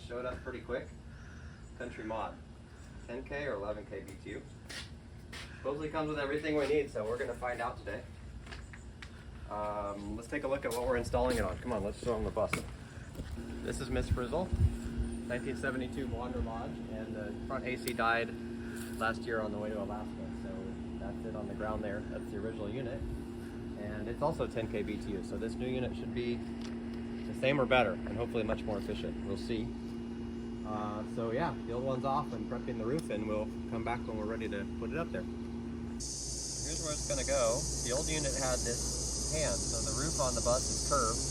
showed up pretty quick. Contrymod, 10K or 11K BTU. Supposedly comes with everything we need, so we're going to find out today. Let's take a look at what we're installing it on. Come on, let's show them the bus. This is Miss Frizzle, 1972 Contrymod, and the front AC died last year on the way to Alaska, so that's it on the ground there. That's the original unit, and it's also 10K BTU, so this new unit should be the same or better, and hopefully much more efficient. We'll see. So yeah, the old one's off and prepping the roof, and we'll come back when we're ready to put it up there. Here's where it's going to go. The old unit had this hand, so the roof on the bus is curved,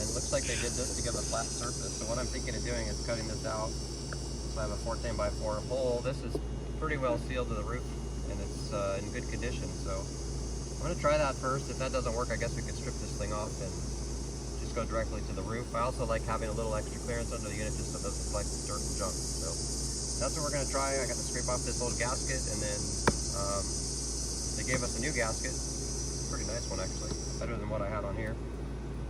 and it looks like they did this to give a flat surface. So what I'm thinking of doing is cutting this out. So I have a 14 by 4 hole. This is pretty well sealed to the roof, and it's in good condition. So I'm going to try that first. If that doesn't work, I guess we could strip this thing off and just go directly to the roof. I also like having a little extra clearance under the unit just so it doesn't collect dirt and junk. So that's what we're going to try. I got to scrape off this old gasket, and then they gave us a new gasket. Pretty nice one, actually. Better than what I had on here.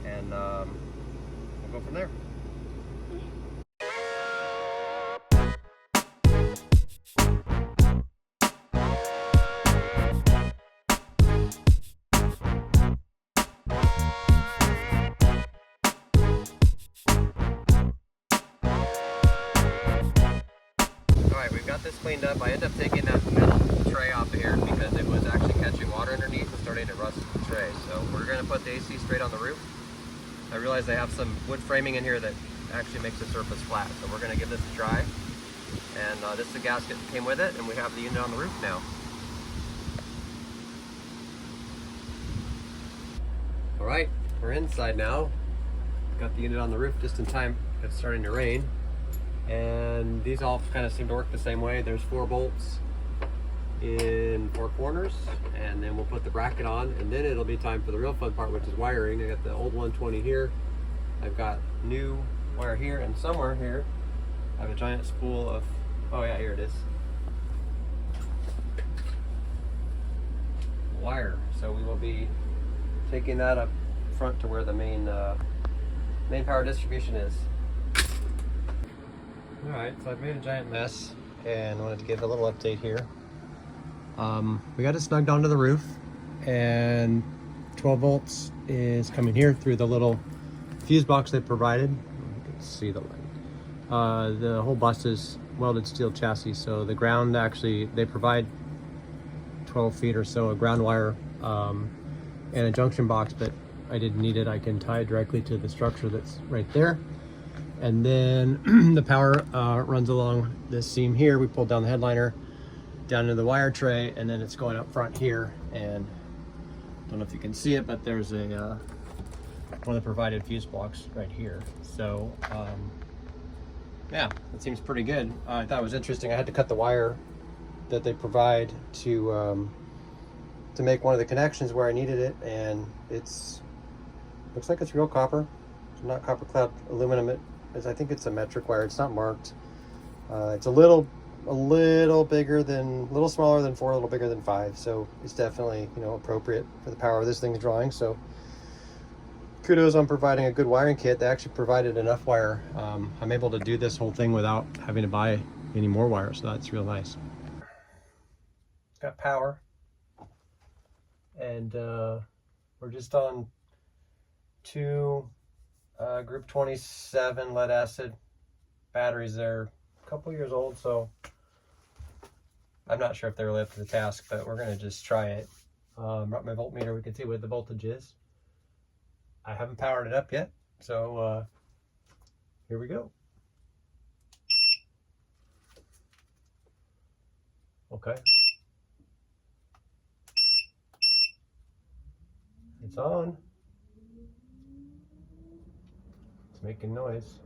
And we'll go from there. Alright, we've got this cleaned up. I ended up taking that metal tray off of here because it was actually catching water underneath and starting to rust the tray. So we're going to put the AC straight on the roof. I realize they have some wood framing in here that actually makes the surface flat. So we're going to give this a try. And this is the gasket that came with it, and we have the unit on the roof now. Alright, we're inside now. Got the unit on the roof just in time. It's starting to rain. And these all kind of seem to work the same way. There's 4 bolts in 4 corners, and then we'll put the bracket on, and then it'll be time for the real fun part, which is wiring. I got the old 120 here. I've got new wire here, and somewhere here I have a giant spool of, oh yeah, here it is, wire. So we will be taking that up front to where the main power distribution is. Alright, so I've made a giant mess and wanted to give a little update here. We got it snugged onto the roof, and 12 volts is coming here through the little fuse box they provided. You can see the light. The whole bus is welded steel chassis, so the ground actually, they provide 12 feet or so of ground wire and a junction box, but I didn't need it. I can tie it directly to the structure that's right there. And then the power runs along this seam here. We pulled down the headliner down into the wire tray, and then it's going up front here. And I don't know if you can see it, but there's a one of the provided fuse blocks right here. So yeah, that seems pretty good. I thought it was interesting. I had to cut the wire that they provide to make one of the connections where I needed it, and it's looks like it's real copper. It's not copper clad aluminum. I think it's a metric wire. It's not marked. It's a little bigger than, a little smaller than 4, a little bigger than 5. So it's definitely, you know, appropriate for the power of this thing's drawing. So kudos on providing a good wiring kit. They actually provided enough wire. I'm able to do this whole thing without having to buy any more wire. So that's real nice. Got power, and we're just on 2 group 27 lead acid batteries. They're a couple years old, so I'm not sure if they're really up to the task, but we're going to just try it. Brought my voltmeter, we can see what the voltage is. I haven't powered it up yet, so here we go. Okay. It's on. It's making noise.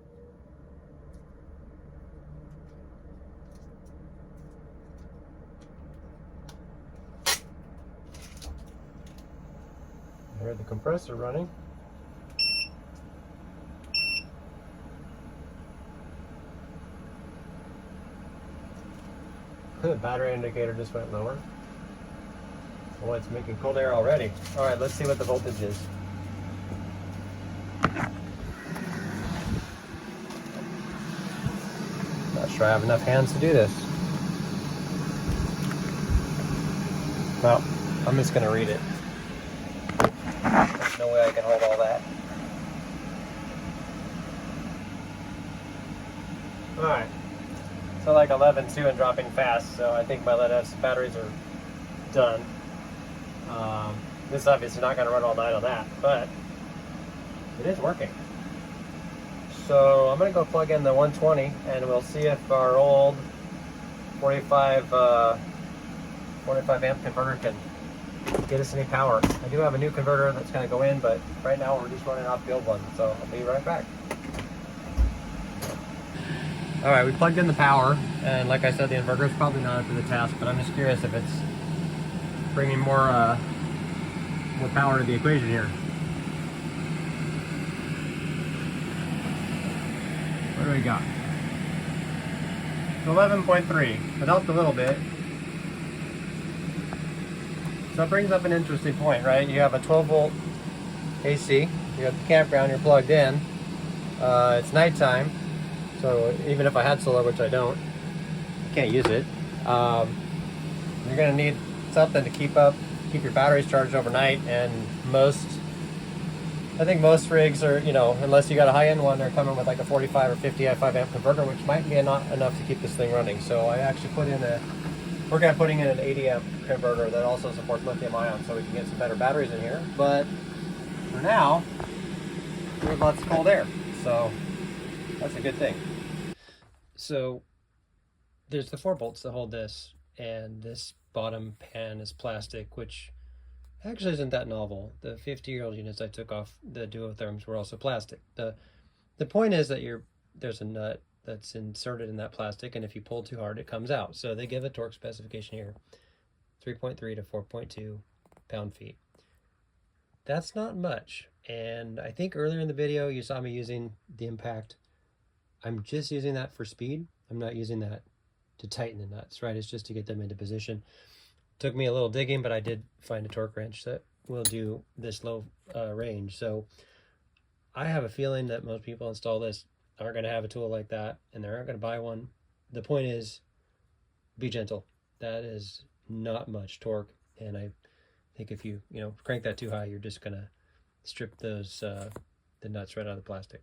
I heard the compressor running. The battery indicator just went lower. Oh, it's making cold air already. All right, let's see what the voltage is. not sure I have enough hands to do this. Well, I'm just going to read it. There's no way I can hold all that. Alright, so like 11.2 and dropping fast, so I think my lead-acid batteries are done. This is obviously not going to run all night on that, but it is working. So I'm going to go plug in the 120 and we'll see if our old 45 amp converter can get us any power. I do have a new converter that's going to go in, but right now we're just running off the old one, so I'll be right back. Alright, we plugged in the power, and like I said, the inverter is probably not up to the task, but I'm just curious if it's bringing more power to the equation here. What do we got? 11.3. It helped a little bit. So it brings up an interesting point, right? You have a 12 volt AC, you have the campground, you're plugged in, it's nighttime. So even if I had solar, which I don't, I can't use it. You're going to need something to keep your batteries charged overnight. And I think most rigs are, unless you got a high-end one, they're coming with like a 45 or 50 5 amp converter, which might be not enough to keep this thing running. So I actually we're going to putting in an 80 amp converter that also supports lithium ion, so we can get some better batteries in here. But for now, there's lots of cold air, so that's a good thing. So there's the 4 bolts that hold this, and this bottom pan is plastic, which actually isn't that novel. The 50-year-old units I took off the duotherms were also plastic. The point is that there's a nut that's inserted in that plastic, and if you pull too hard, it comes out. So they give a torque specification here, 3.3 to 4.2 pound-feet. That's not much, and I think earlier in the video you saw me using the impact. I'm just using that for speed. I'm not using that to tighten the nuts, right? It's just to get them into position. Took me a little digging, but I did find a torque wrench that will do this low range. So I have a feeling that most people install this aren't going to have a tool like that, and they're not going to buy one. The point is, be gentle. That is not much torque, and I think if you crank that too high, you're just going to strip those the nuts right out of the plastic.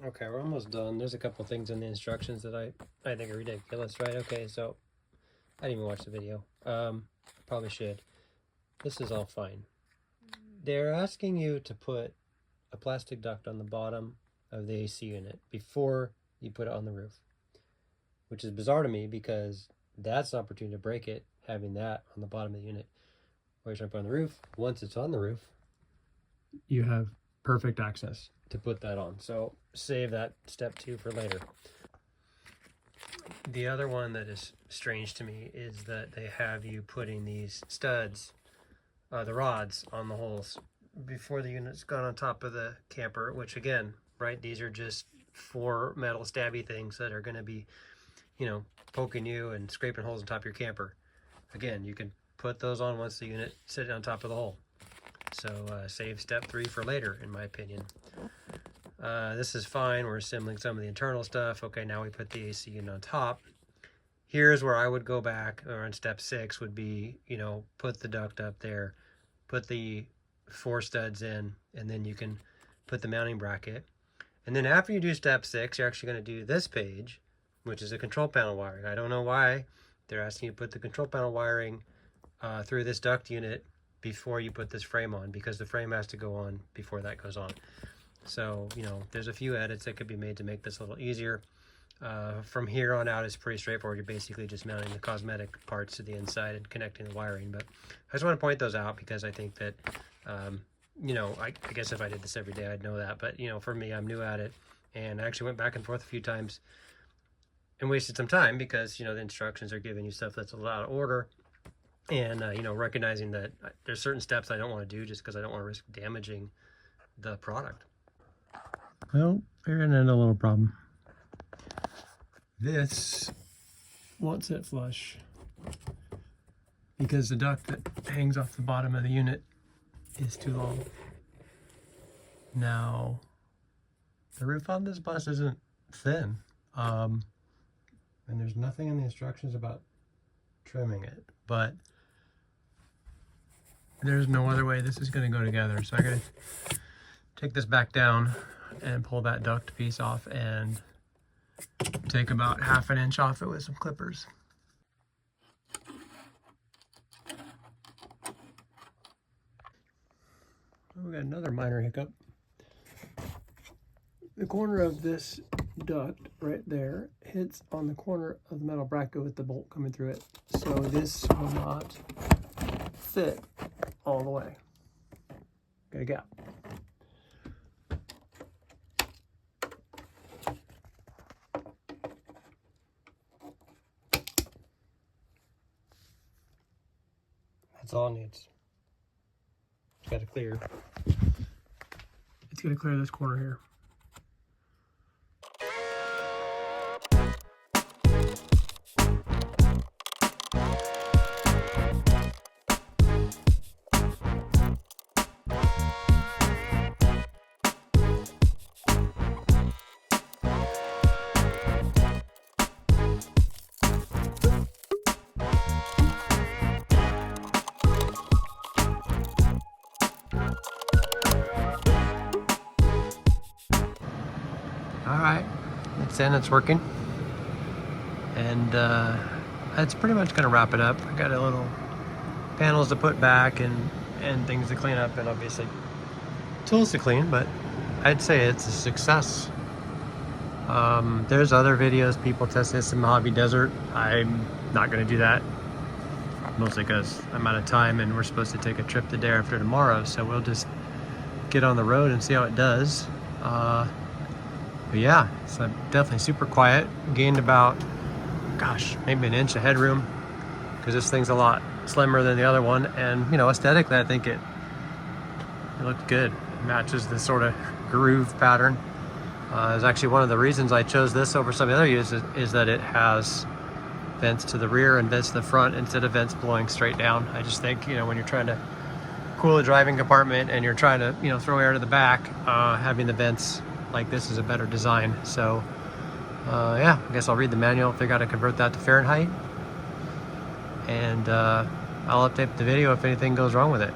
Okay, we're almost done. There's a couple things in the instructions that I think are ridiculous, right? Okay, so I didn't even watch the video. Probably should. This is all fine. They're asking you to put a plastic duct on the bottom of the AC unit before you put it on the roof, which is bizarre to me because that's an opportunity to break it, having that on the bottom of the unit. Or you're trying to put it on the roof. Once it's on the roof, you have perfect access to put that on. So save that step 2 for later. The other one that is strange to me is that they have you putting these studs, the rods, on the holes before the unit's gone on top of the camper, which again, right, these are just 4 metal stabby things that are going to be, poking you and scraping holes on top of your camper. Again, you can put those on once the unit sits on top of the hole. So save step 3 for later, in my opinion. This is fine. We're assembling some of the internal stuff. Okay, now we put the AC unit on top. Here's where I would go back, or in step 6 would be, put the duct up there, put the 4 studs in, and then you can put the mounting bracket. And then after you do step 6, you're actually going to do this page, which is a control panel wiring. I don't know why they're asking you to put the control panel wiring through this duct unit before you put this frame on, because the frame has to go on before that goes on. So, there's a few edits that could be made to make this a little easier. From here on out, it's pretty straightforward. You're basically just mounting the cosmetic parts to the inside and connecting the wiring. But I just want to point those out because I think that, I guess if I did this every day, I'd know that. But, for me, I'm new at it. And I actually went back and forth a few times and wasted some time because, the instructions are giving you stuff that's a lot of order. And, recognizing that there's certain steps I don't want to do just because I don't want to risk damaging the product. Well, we're going to have a little problem. This won't sit flush because the duct that hangs off the bottom of the unit is too long. Now, the roof on this bus isn't thin. And there's nothing in the instructions about trimming it, but there's no other way this is going to go together. So I gotta take this back down and pull that duct piece off and take about 1/2 inch off it with some clippers. We got another minor hiccup. The corner of this duct right there hits on the corner of the metal bracket with the bolt coming through it. So this will not fit all the way. Got a gap. That's all it needs. It's got to clear. It's going to clear this corner here. Alright, it's in, it's working. And that's pretty much going to wrap it up. I got a little panels to put back and things to clean up, and obviously tools to clean, but I'd say it's a success. There's other videos, people test this in Mojave Desert. I'm not going to do that, mostly because I'm out of time and we're supposed to take a trip the day after tomorrow, so we'll just get on the road and see how it does. But yeah, it's definitely super quiet. Gained about, gosh, maybe an inch of headroom, because this thing's a lot slimmer than the other one. And, you know, aesthetically, I think it looked good. It matches the sort of groove pattern. Is actually one of the reasons I chose this over some of the other uses, is that it has vents to the rear and vents to the front instead of vents blowing straight down. I just think, you know, when you're trying to cool a driving compartment and you're trying to, you know, throw air to the back, having the vents like this is a better design. So yeah, I guess I'll read the manual, figure out how to convert that to Fahrenheit, and I'll update the video if anything goes wrong with it.